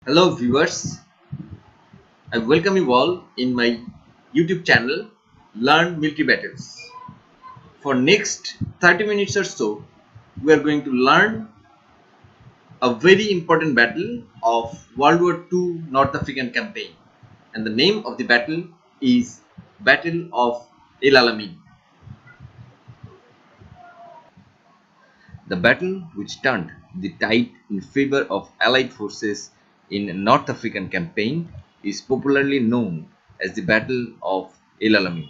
Hello viewers, I welcome you all in my YouTube channel Learn Military Battles. For next 30 minutes or so, we are going to learn a very important battle of World War II North African campaign, and the name of the battle is Battle of El Alamein. The battle which turned the tide in favor of Allied forces in North African campaign is popularly known as the Battle of El Alamein,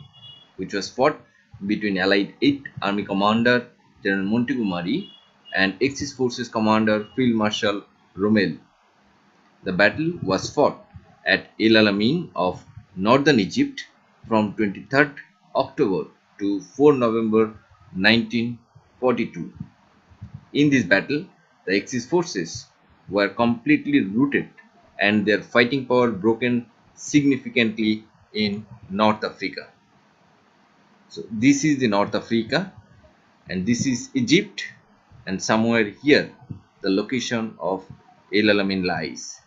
which was fought between Allied 8th Army Commander General Montgomery and Axis forces commander Field Marshal Rommel. The battle was fought at El Alamein of northern Egypt from 23rd October to 4 November 1942. In this battle, the Axis forces were completely routed and their fighting power broken significantly in North Africa. So this is the North Africa and this is Egypt, and somewhere here the location of El Alamein lies.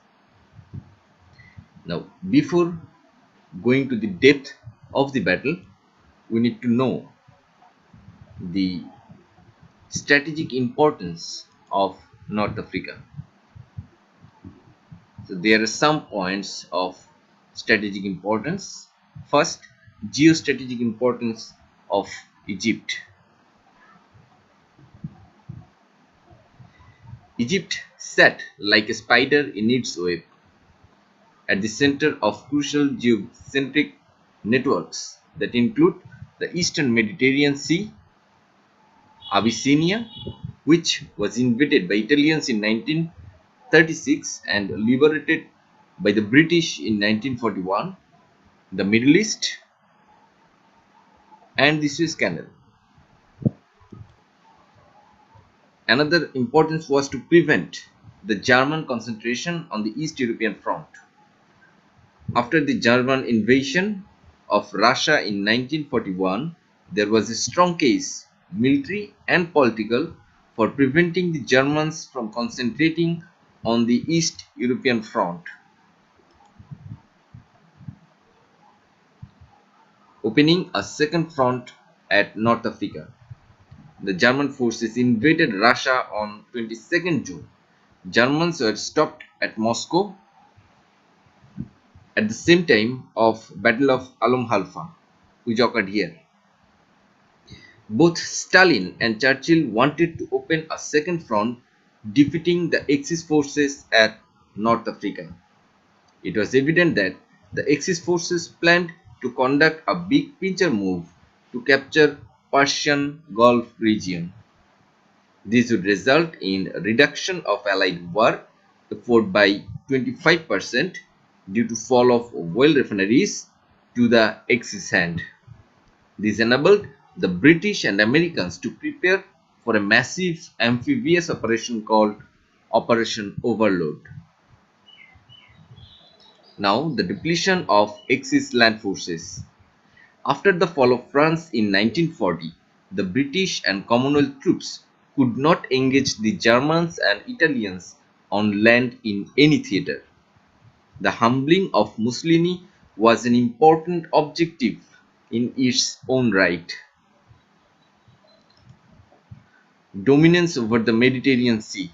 Now before going to the depth of the battle, we need to know the strategic importance of North Africa. So there are some points of strategic importance. First, geostrategic importance of Egypt. Egypt sat like a spider in its web at the center of crucial geocentric networks that include the Eastern Mediterranean Sea, Abyssinia, which was invaded by Italians in 1936 and liberated by the British in 1941, the Middle East, and the Suez Canal. Another importance was to prevent the German concentration on the East European front. After the German invasion of Russia in 1941, there was a strong case, military and political, for preventing the Germans from concentrating on the East European front. Opening a second front at North Africa. The German forces invaded Russia on 22nd June. Germans were stopped at Moscow at the same time of Battle of Alam Halfa, which occurred here. Both Stalin and Churchill wanted to open a second front, defeating the Axis forces at North Africa. It was evident that the Axis forces planned to conduct a big pincer move to capture Persian Gulf region. This would result in reduction of Allied war effort by 25% due to fall of oil refineries to the Axis hand. This enabled the British and Americans to prepare for a massive amphibious operation called Operation Overlord. Now, the depletion of Axis land forces. After the fall of France in 1940, the British and Commonwealth troops could not engage the Germans and Italians on land in any theatre. The humbling of Mussolini was an important objective in its own right. Dominance over the Mediterranean Sea.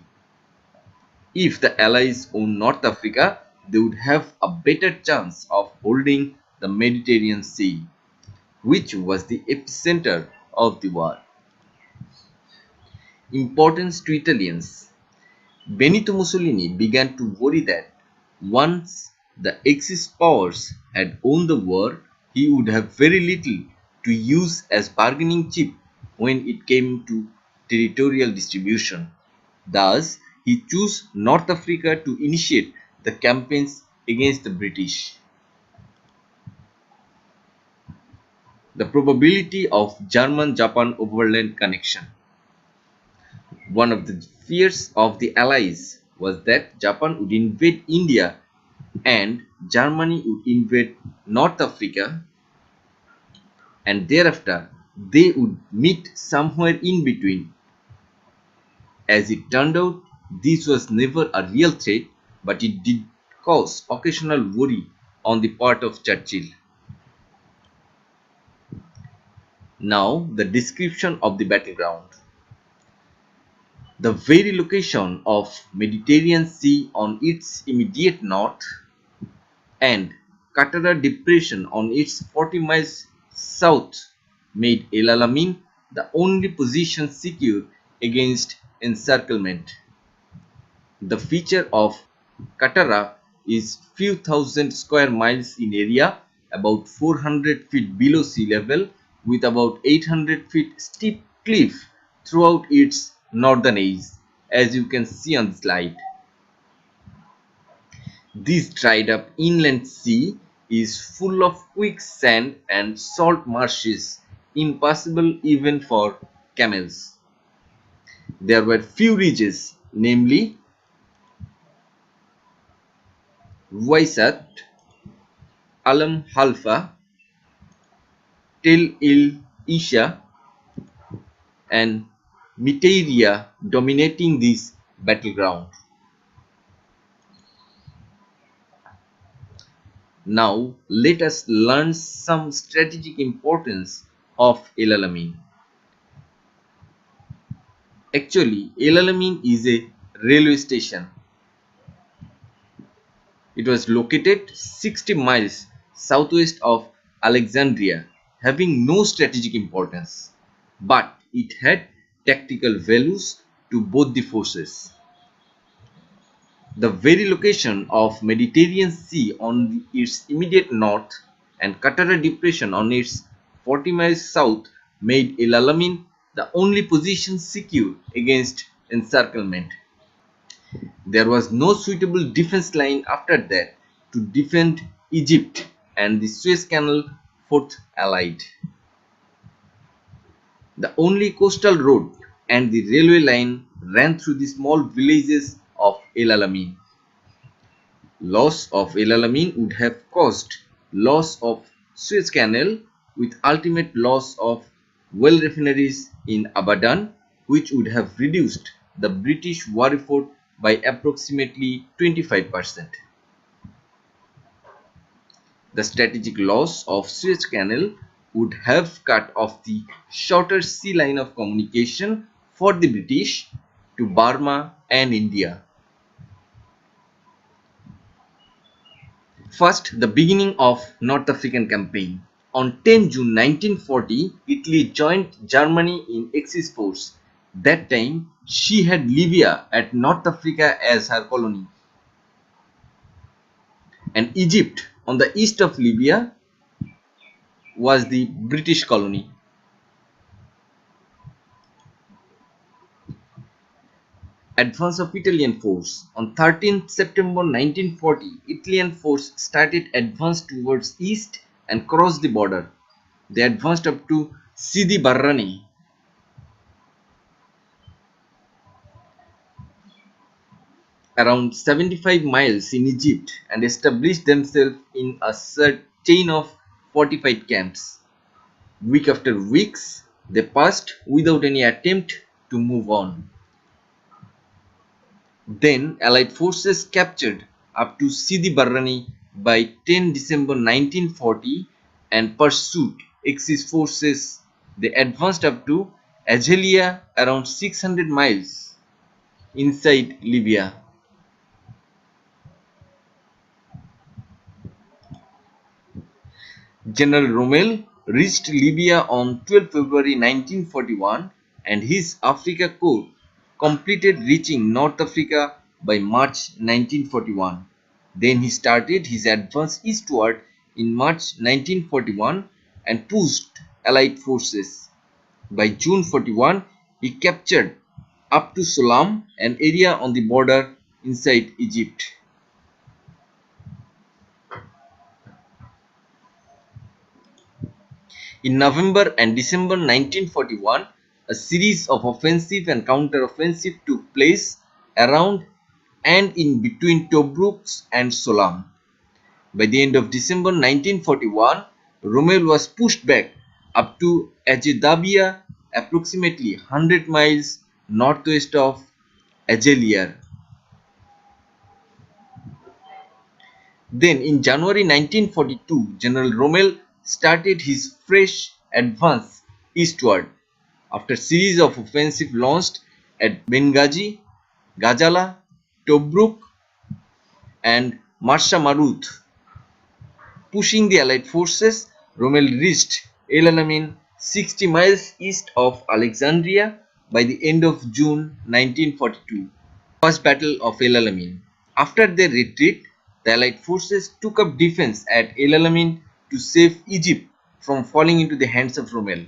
If the Allies owned North Africa, they would have a better chance of holding the Mediterranean Sea, which was the epicenter of the war. Importance to Italians. Benito Mussolini began to worry that once the Axis powers had won the war, he would have very little to use as bargaining chip when it came to territorial distribution. Thus, he chose North Africa to initiate the campaigns against the British. The probability of German-Japan overland connection. One of the fears of the Allies was that Japan would invade India and Germany would invade North Africa, and thereafter they would meet somewhere in between. As it turned out, this was never a real threat, but it did cause occasional worry on the part of Churchill. Now, the description of the battleground. The very location of Mediterranean Sea on its immediate north and Qattara Depression on its 40 miles south made El Alamein the only position secure against encirclement. The feature of Qattara is few thousand square miles in area, about 400 feet below sea level, with about 800 feet steep cliff throughout its northern edge, as you can see on the slide. This dried up inland sea is full of quicksand and salt marshes, impassable even for camels. There were few ridges, namely Ruwaisat, Alam Halfa, Tel el Isha, and Miteria dominating this battleground. Now let us learn some strategic importance of El Alamein. Actually, El Alamein is a railway station. It was located 60 miles southwest of Alexandria, having no strategic importance, but it had tactical values to both the forces. The very location of Mediterranean Sea on its immediate north and Qattara Depression on its 40 miles south made El Alamein the only position secure against encirclement. There was no suitable defense line after that to defend Egypt, and the Suez Canal Fourth Allied. The only coastal road and the railway line ran through the small villages of El Alamein. Loss of El Alamein would have caused loss of Suez Canal with ultimate loss of oil refineries in Abadan, which would have reduced the British war effort by approximately 25%. The strategic loss of Suez Canal would have cut off the shorter sea line of communication for the British to Burma and India. First, the beginning of North African campaign. On 10 June 1940, Italy joined Germany in Axis force. That time, she had Libya at North Africa as her colony, and Egypt on the east of Libya was the British colony. Advance of Italian force. On 13th September 1940, Italian force started advance towards east and crossed the border. They advanced up to Sidi Barrani, around 75 miles in Egypt, and established themselves in a chain of fortified camps. Week after weeks, they passed without any attempt to move on. Then Allied forces captured up to Sidi Barrani by 10 December 1940 and pursued Axis forces. They advanced up to Agelia, around 600 miles inside Libya. General Rommel reached Libya on 12 February 1941, and his Africa Corps completed reaching North Africa by March 1941. Then he started his advance eastward in March 1941 and pushed Allied forces. By June 41, he captured up to Solam, an area on the border inside Egypt. In November and December 1941, a series of offensive and counter-offensive took place around and in between Tobruk and Solam. By the end of December 1941, Rommel was pushed back up to Ajdabiya, approximately 100 miles northwest of Agelia. Then in January 1942, General Rommel started his fresh advance eastward after series of offensives launched at Benghazi, Gazala, Tobruk and Marsha Marut. Pushing the Allied forces, Rommel reached El Alamein 60 miles east of Alexandria by the end of June 1942. First Battle of El Alamein. After their retreat, the Allied forces took up defense at El Alamein to save Egypt from falling into the hands of Rommel.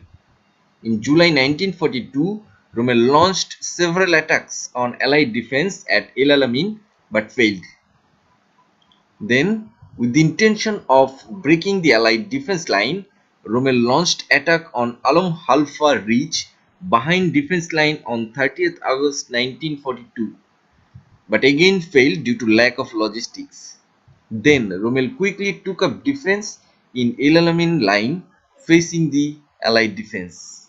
In July 1942, Rommel launched several attacks on Allied defense at El Alamein but failed. Then, with the intention of breaking the Allied defense line, Rommel launched attack on Alam Halfa Ridge behind defense line on 30th August 1942, but again failed due to lack of logistics. Then Rommel quickly took up defense in El Alamein line facing the Allied defense.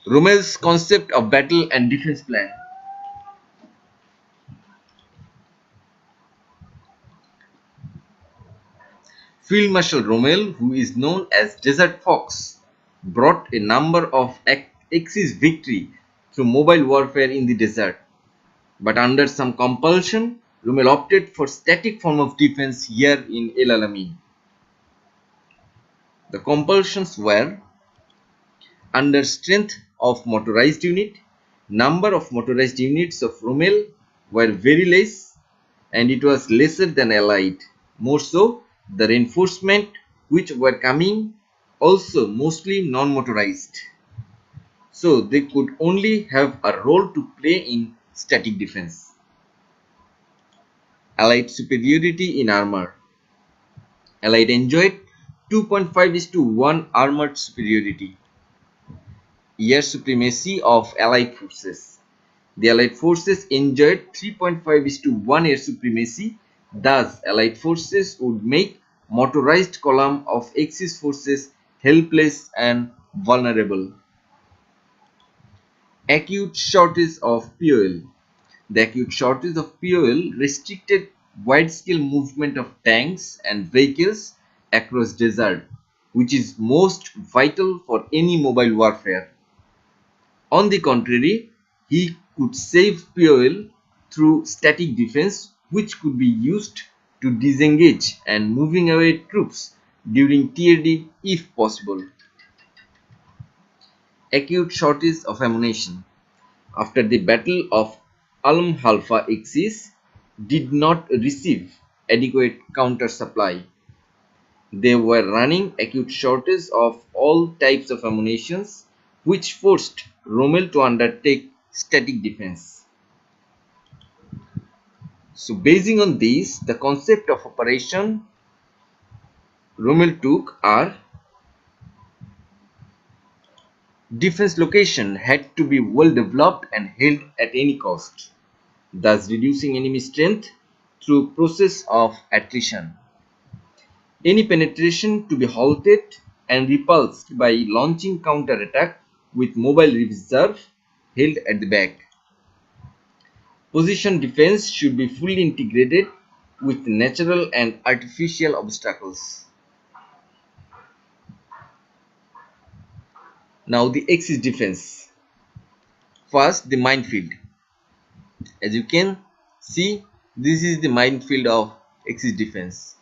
Rommel's concept of battle and defense plan. Field Marshal Rommel, who is known as Desert Fox, brought a number of Axis victory through mobile warfare in the desert. But under some compulsion, Rommel opted for static form of defense here in El Alamein. The compulsions were under strength of motorized unit, number of motorized units of Rommel were very less and it was lesser than Allied. More so, the reinforcement which were coming also mostly non-motorized. So they could only have a role to play in static defense. Allied superiority in armor. Allied enjoyed 2.5:1 armored superiority. Air supremacy of Allied forces. The Allied forces enjoyed 3.5:1 air supremacy. Thus, Allied forces would make motorized column of Axis forces helpless and vulnerable. Acute shortage of fuel. The acute shortage of fuel restricted wide-scale movement of tanks and vehicles across desert, which is most vital for any mobile warfare. On the contrary, he could save fuel through static defense, which could be used to disengage and moving away troops during TRD if possible. Acute shortage of ammunition. After the Battle of Al Halfa, Axis did not receive adequate counter supply. They were running acute shortage of all types of ammunitions, which forced Rommel to undertake static defense. So basing on this, the concept of operation Rommel took are: defense location had to be well developed and held at any cost, thus reducing enemy strength through process of attrition. Any penetration to be halted and repulsed by launching counter-attack with mobile reserve held at the back. Position defense should be fully integrated with natural and artificial obstacles. Now the Axis defense. First, the minefield. As you can see, this is the minefield of Axis defense.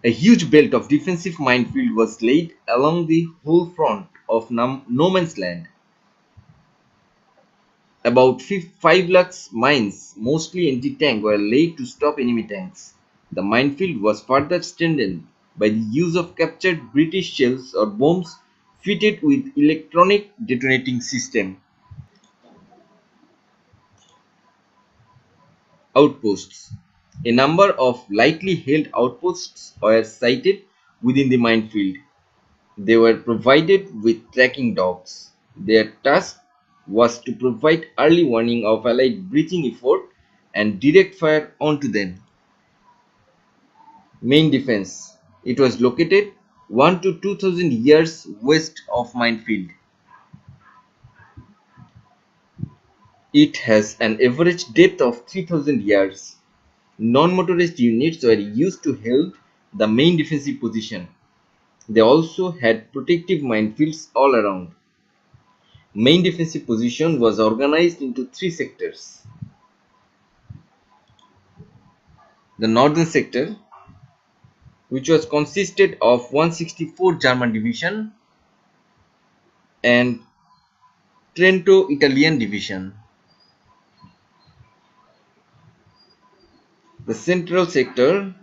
A huge belt of defensive minefield was laid along the whole front of no man's land. About 5 lakhs mines, mostly anti-tank, were laid to stop enemy tanks. The minefield was further strengthened by the use of captured British shells or bombs fitted with electronic detonating system. Outposts. A number of lightly held outposts were sited within the minefield. They were provided with tracking dogs. Their task was to provide early warning of Allied breaching effort and direct fire onto them. Main defense. It was located 1 to 2000 yards west of minefield. It has an average depth of 3000 yards. Non-motorized units were used to hold the main defensive position. They also had protective minefields all around. Main defensive position was organized into three sectors. The northern sector, which was consisted of 164 German division and Trento Italian division. The central sector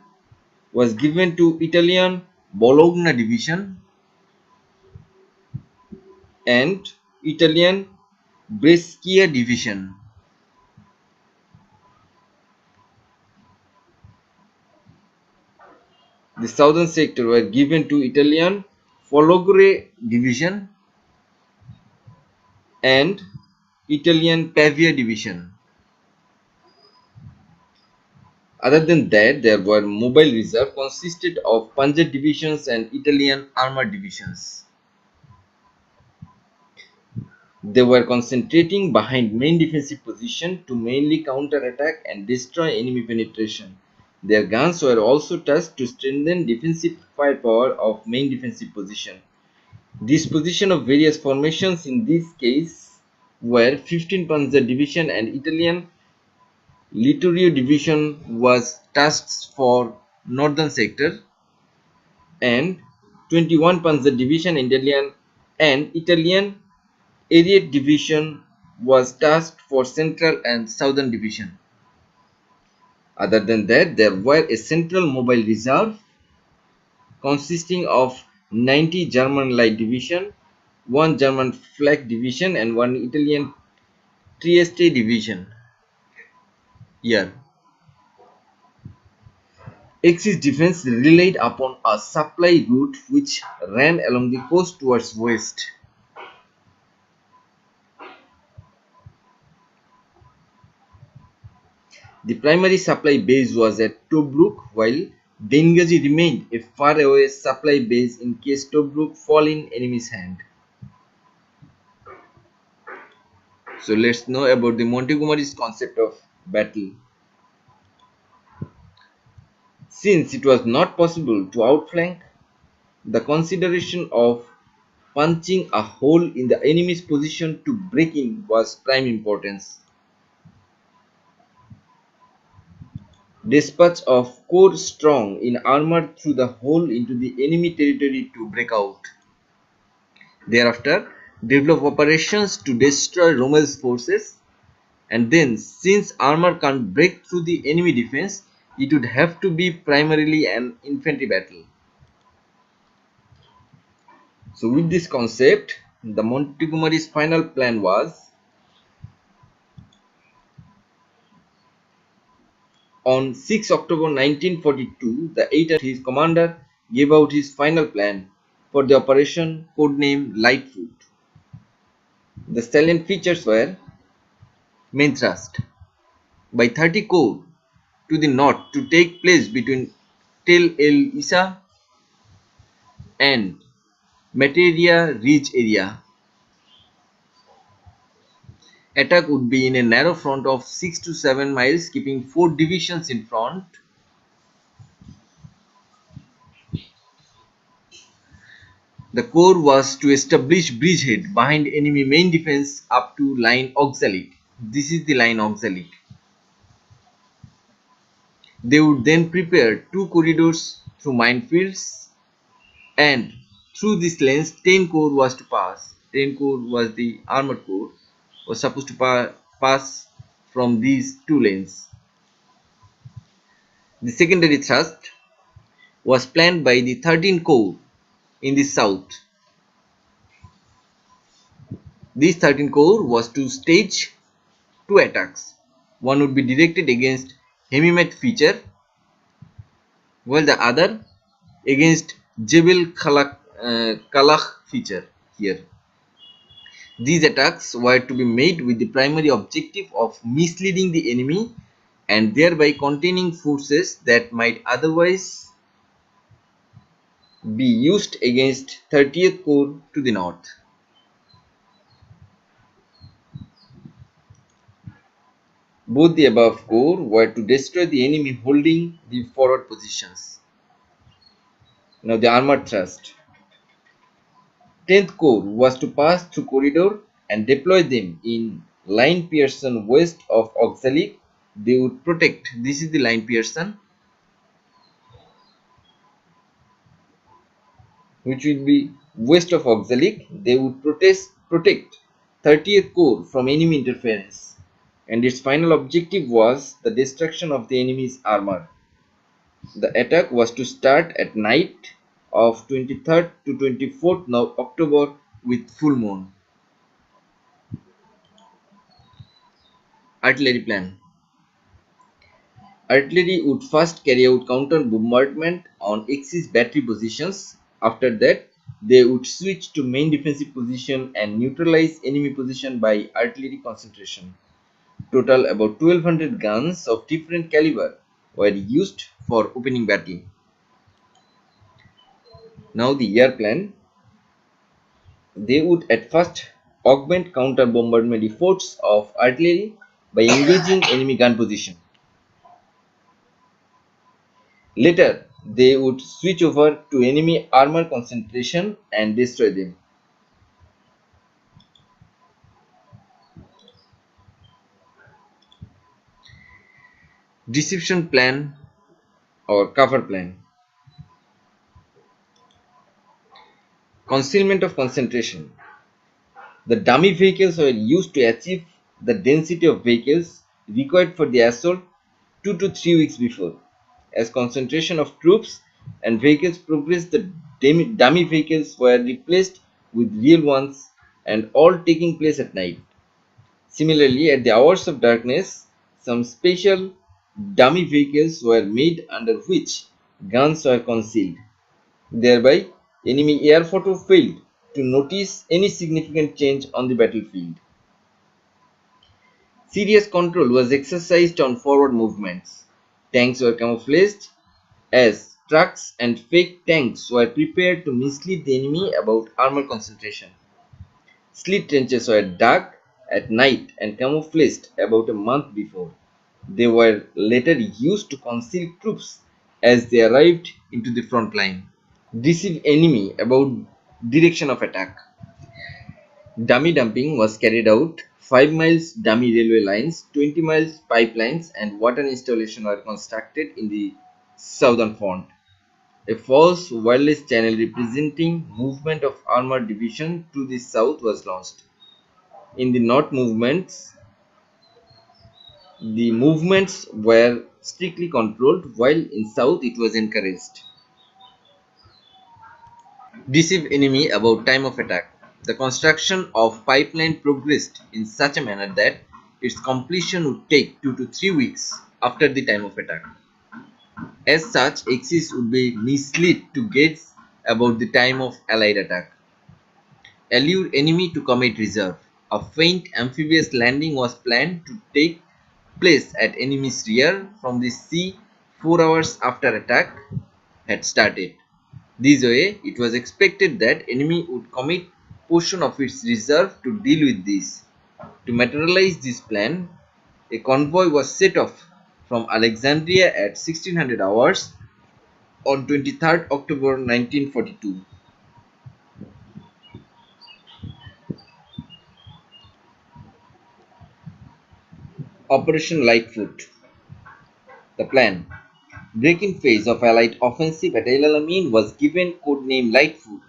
was given to Italian Bologna division and Italian Brescia division. The southern sector were given to Italian Folgore division and Italian Pavia division. Other than that, there were mobile reserve consisted of Panzer divisions and Italian armored divisions. They were concentrating behind main defensive position to mainly counter-attack and destroy enemy penetration. Their guns were also tasked to strengthen defensive firepower of main defensive position. Disposition of various formations in this case were 15 Panzer Division and Italian Littorio Division was tasked for northern sector and 21 Panzer Division and Italian Ariete Division was tasked for central and southern division. Other than that, there were a central mobile reserve consisting of 90 German light division, 1 German flak division and 1 Italian Trieste division. Here, Axis defense relied upon a supply route which ran along the coast towards west. The primary supply base was at Tobruk, while Benghazi remained a faraway supply base in case Tobruk fall in enemy's hand. So let's know about the Montgomery's concept of battle. Since it was not possible to outflank, the consideration of punching a hole in the enemy's position to break in was prime importance. Dispatch of corps strong in armor through the hole into the enemy territory to break out. Thereafter, develop operations to destroy Rommel's forces, and then since armor can't break through the enemy defense, it would have to be primarily an infantry battle. So with this concept, the Montgomery's final plan was on 6 October 1942, the 8th of his commander gave out his final plan for the operation codenamed Lightfoot. The salient features were main thrust by 30 Corps to the north to take place between Tel El Isa and Materia Ridge area. Attack would be in a narrow front of 6 to 7 miles, keeping 4 divisions in front. The corps was to establish bridgehead behind enemy main defense up to line Oxalic. This is the line Oxalic. They would then prepare 2 corridors through minefields, and through these lanes 10 corps was to pass. 10 corps was the armored corps, was supposed to pass from these 2 lanes. The secondary thrust was planned by the 13 Corps in the south. These 13 Corps was to stage 2 attacks. One would be directed against Hemimet feature, while the other against Jebel Kalach feature here. These attacks were to be made with the primary objective of misleading the enemy and thereby containing forces that might otherwise be used against 30th Corps to the north. Both the above corps were to destroy the enemy holding the forward positions. Now the armored thrust. 10th Corps was to pass through corridor and deploy them in line Pearson west of Oxalic. They would protect. This is the line Pearson, which will be west of Oxalic. They would protect 30th Corps from enemy interference. And its final objective was the destruction of the enemy's armor. The attack was to start at night of 23rd to 24th October with full moon. Artillery plan. Artillery would first carry out counter bombardment on Axis battery positions. After that, they would switch to main defensive position and neutralize enemy position by artillery concentration. Total about 1200 guns of different caliber were used for opening battle. Now the air plan. They would at first augment counter bombardment efforts of artillery by engaging enemy gun position. Later, they would switch over to enemy armor concentration and destroy them. Deception plan or cover plan. Concealment of concentration. The dummy vehicles were used to achieve the density of vehicles required for the assault 2 to 3 weeks before. As concentration of troops and vehicles progressed, the dummy vehicles were replaced with real ones, and all taking place at night. Similarly, at the hours of darkness, some special dummy vehicles were made under which guns were concealed. Thereby, enemy air photo failed to notice any significant change on the battlefield. Serious control was exercised on forward movements. Tanks were camouflaged as trucks and fake tanks were prepared to mislead the enemy about armor concentration. Slit trenches were dug at night and camouflaged about a month before. They were later used to conceal troops as they arrived into the front line. Deceive enemy about direction of attack. Dummy dumping was carried out. 5 miles dummy railway lines, 20 miles pipelines, and water installation were constructed in the southern front. A false wireless channel representing movement of armored division to the south was launched. In the north movements, the movements were strictly controlled, while in south it was encouraged. Deceive enemy about time of attack. The construction of pipeline progressed in such a manner that its completion would take 2 to 3 weeks after the time of attack. As such, Axis would be misled to guess about the time of Allied attack. Allure enemy to commit reserve. A feint amphibious landing was planned to take place at enemy's rear from the sea 4 hours after attack had started. This way, it was expected that enemy would commit portion of its reserve to deal with this. To materialize this plan, a convoy was set off from Alexandria at 1600 hours on 23rd October 1942. Operation Lightfoot. The plan. Break-in phase of Allied offensive at ALAMIEN was given codename Lightfoot.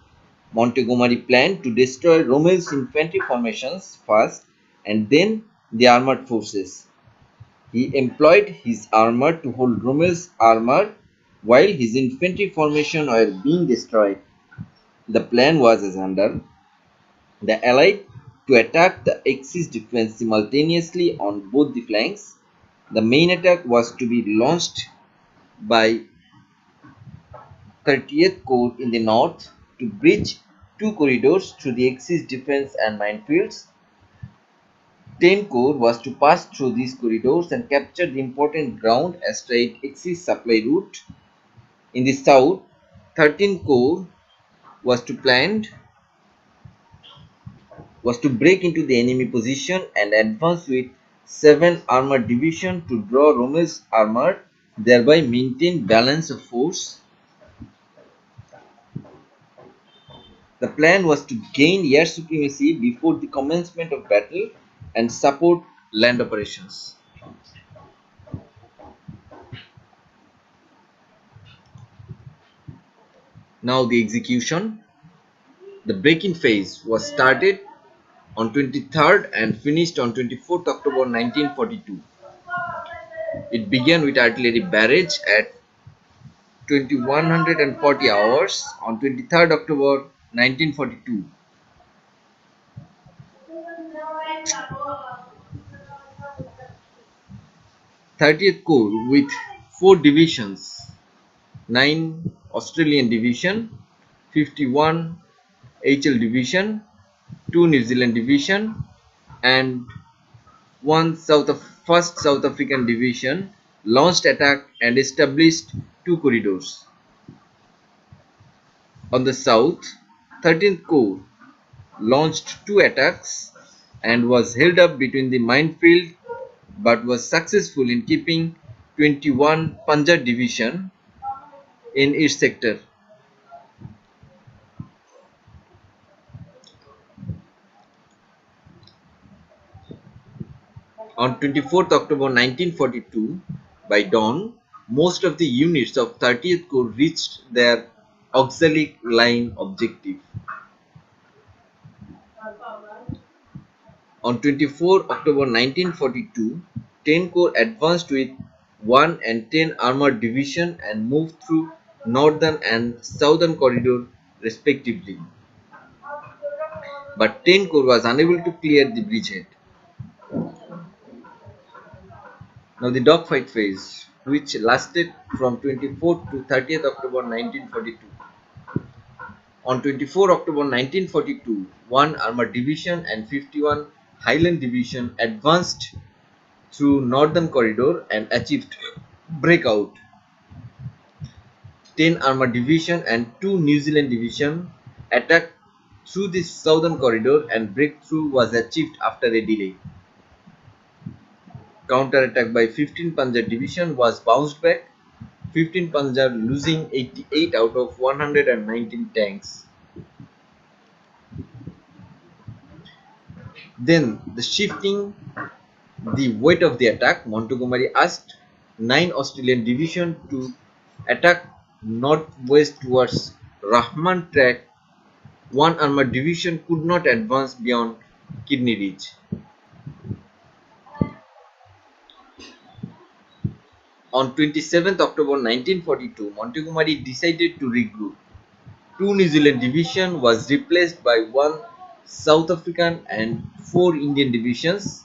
Montgomery planned to destroy Rommel's infantry formations first and then the armored forces. He employed his armor to hold Rommel's armor while his infantry formation were being destroyed. The plan was as under: the Allied to attack the Axis defense simultaneously on both the flanks. The main attack was to be launched by 30th Corps in the north to bridge two corridors through the Axis defense and minefields. 10th Corps was to pass through these corridors and capture the important ground astride Axis supply route. In the south, 13th Corps was to break into the enemy position and advance with 7 armored division to draw Rommel's armor, thereby maintain balance of force. The plan was to gain air supremacy before the commencement of battle and support land operations. Now the execution. The break-in phase was started on 23rd and finished on 24th October 1942. It began with artillery barrage at 2140 hours on 23rd October 1942. 30th Corps with 4 divisions, 9 Australian Division, 51 HL Division, 2 New Zealand Division and 1st South African Division launched attack and established 2 corridors. On the south, 13th Corps launched 2 attacks and was held up between the minefield but was successful in keeping 21 Panzer Division in its sector. On 24th October 1942, by dawn, most of the units of 30th Corps reached their auxiliary line objective. On 24 October 1942, 10 Corps advanced with 1 and 10 armored division and moved through northern and southern corridor respectively. But 10 Corps was unable to clear the bridgehead. Now the dogfight phase, which lasted from 24th to 30th October 1942. On 24 October 1942, 1 Armored Division and 51 Highland Division advanced through Northern Corridor and achieved breakout. 10 Armored Division and 2 New Zealand Division attacked through the Southern Corridor and breakthrough was achieved after a delay. Counter-attack by 15 Panzer Division was bounced back, 15 Panzer losing 88 out of 119 tanks. Then, shifting the weight of the attack, Montgomery asked 9 Australian Division to attack northwest towards Rahman Track. 1 Armored Division could not advance beyond Kidney Ridge. On 27th October 1942, Montgomery decided to regroup. 2 New Zealand Division was replaced by 1 South African and 4 Indian divisions.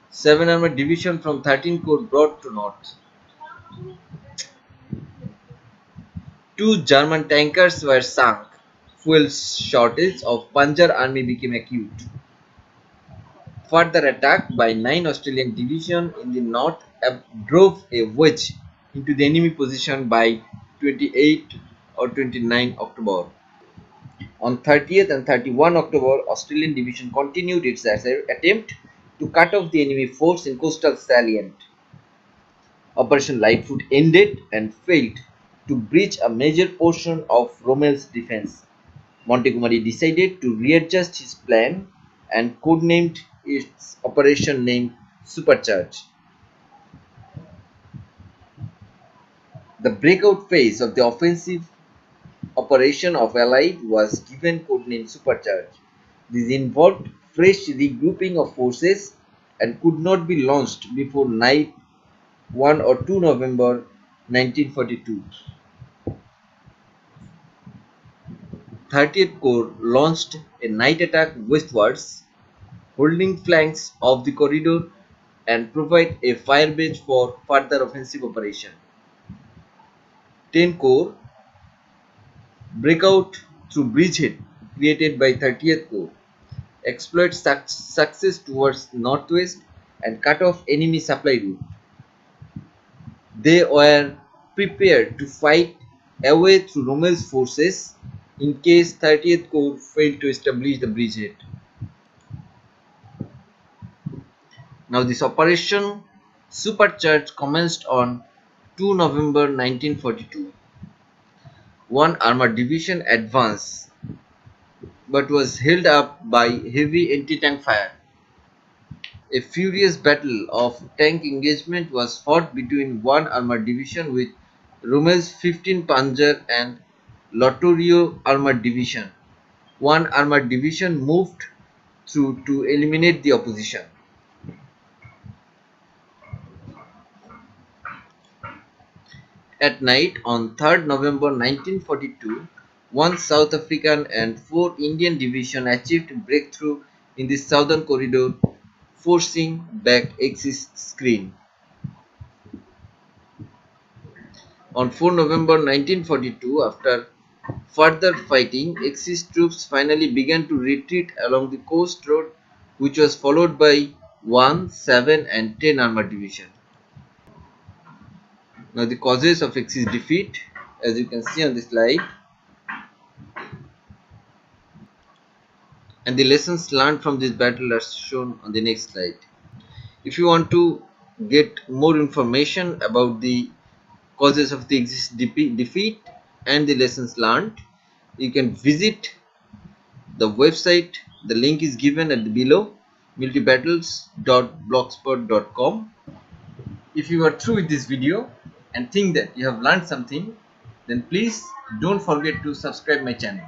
7 Armored Division from 13 Corps brought to north. 2 German tankers were sunk. Fuel shortage of Panzer Army became acute. Further attack by 9 Australian Division in the north drove a wedge into the enemy position by 28 or 29 October. On 30th and 31 October, Australian Division continued its attempt to cut off the enemy force in coastal salient. Operation Lightfoot ended and failed to breach a major portion of Rommel's defense. Montgomery decided to readjust his plan and codenamed its operation name Supercharge. The breakout phase of the offensive operation of Allied was given codename Supercharge. This involved fresh regrouping of forces and could not be launched before night 1 or 2 November 1942. 30th Corps launched a night attack westwards, holding flanks of the corridor and provide a fire base for further offensive operation. 10 Corps breakout through bridgehead created by 30th Corps, exploit success towards northwest and cut off enemy supply route. They were prepared to fight away through Rommel's forces in case 30th Corps failed to establish the bridgehead. Now this operation Supercharge commenced on 2 November 1942. One armored division advanced but was held up by heavy anti-tank fire. A furious battle of tank engagement was fought between one armored division with Rommel's 15 Panzer and Lottorio armored division. One armored division moved through to eliminate the opposition. At night on 3rd November 1942, one South African and four Indian divisions achieved breakthrough in the southern corridor, forcing back Axis screen. On 4 November 1942, after further fighting, Axis troops finally began to retreat along the coast road, which was followed by 1, 7 and 10 armored division. Now the causes of Axis defeat, as you can see on the slide, and the lessons learned from this battle are shown on the next slide. If you want to get more information about the causes of the Axis defeat and the lessons learned, you can visit the website. The link is given at the below, militarybattles.blogspot.com. If you are through with this video and think that you have learned something, then please don't forget to subscribe my channel.